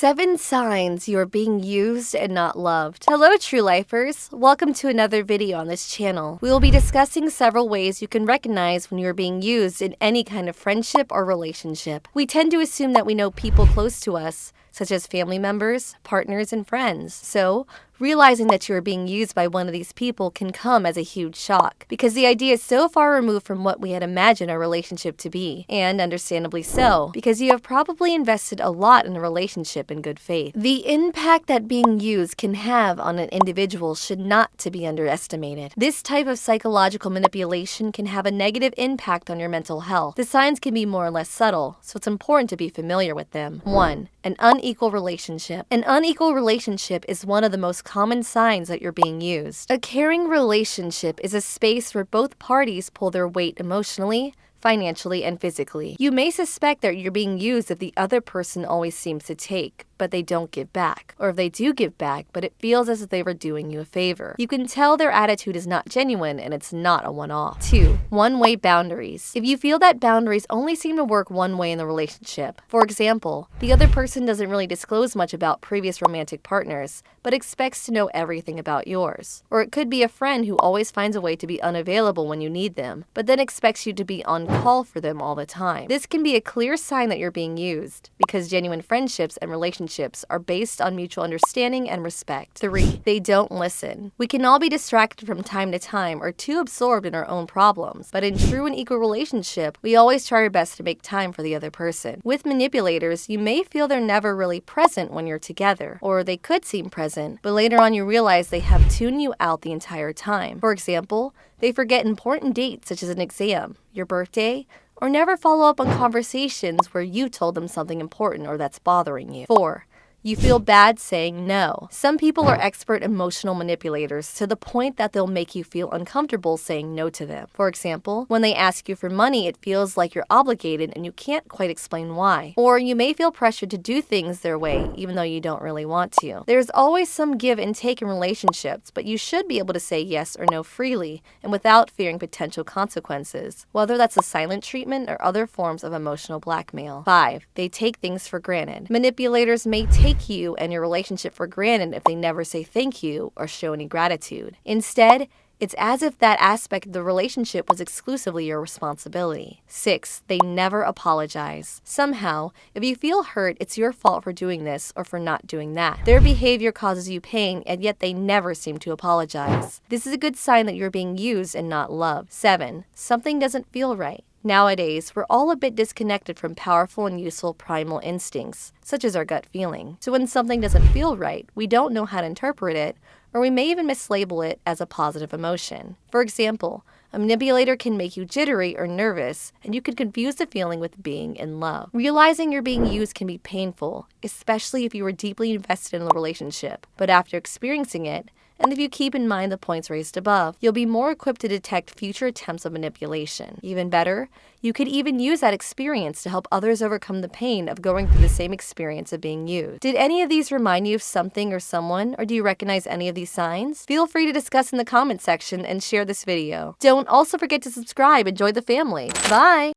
7 signs you are being used and not loved. Hello, true lifers. Welcome to another video on this channel. We will be discussing several ways you can recognize when you are being used in any kind of friendship or relationship. We tend to assume that we know people close to us, such as family members, partners, and friends. So, realizing that you are being used by one of these people can come as a huge shock, because the idea is so far removed from what we had imagined our relationship to be, and understandably so, because you have probably invested a lot in a relationship in good faith. The impact that being used can have on an individual should not to be underestimated. This type of psychological manipulation can have a negative impact on your mental health. The signs can be more or less subtle, so it's important to be familiar with them. 1. An unequal relationship. An unequal relationship is one of the most common signs that you're being used. A caring relationship is a space where both parties pull their weight emotionally, financially, and physically. You may suspect that you're being used if the other person always seems to take, but they don't give back. Or if they do give back, but it feels as if they were doing you a favor. You can tell their attitude is not genuine and it's not a one-off. 2. One-way boundaries. If you feel that boundaries only seem to work one way in the relationship, for example, the other person doesn't really disclose much about previous romantic partners, but expects to know everything about yours. Or it could be a friend who always finds a way to be unavailable when you need them, but then expects you to be on call for them all the time. This can be a clear sign that you're being used, because genuine friendships and relationships are based on mutual understanding and respect. 3. They don't listen. We can all be distracted from time to time or too absorbed in our own problems, but in true and equal relationship, we always try our best to make time for the other person. With manipulators, you may feel they're never really present when you're together, or they could seem present, but later on you realize they have tuned you out the entire time. For example, they forget important dates such as an exam, your birthday, or never follow up on conversations where you told them something important or that's bothering you. 4. You feel bad saying no. Some people are expert emotional manipulators to the point that they'll make you feel uncomfortable saying no to them. For example, when they ask you for money, it feels like you're obligated and you can't quite explain why. Or you may feel pressured to do things their way, even though you don't really want to. There's always some give and take in relationships, but you should be able to say yes or no freely and without fearing potential consequences, whether that's a silent treatment or other forms of emotional blackmail. 5. They take things for granted. Manipulators may take you and your relationship for granted if they never say thank you or show any gratitude. Instead, it's as if that aspect of the relationship was exclusively your responsibility. 6. They never apologize. Somehow, if you feel hurt, it's your fault for doing this or for not doing that. Their behavior causes you pain, and yet they never seem to apologize. This is a good sign that you're being used and not loved. 7. Something doesn't feel right. Nowadays, we're all a bit disconnected from powerful and useful primal instincts, such as our gut feeling. So when something doesn't feel right, we don't know how to interpret it, or we may even mislabel it as a positive emotion. For example, a manipulator can make you jittery or nervous, and you can confuse the feeling with being in love. Realizing you're being used can be painful, especially if you were deeply invested in the relationship. But after experiencing it, and if you keep in mind the points raised above, you'll be more equipped to detect future attempts of manipulation. Even better, you could even use that experience to help others overcome the pain of going through the same experience of being used. Did any of these remind you of something or someone, or do you recognize any of these signs? Feel free to discuss in the comment section and share this video. Don't also forget to subscribe and join the family. Bye!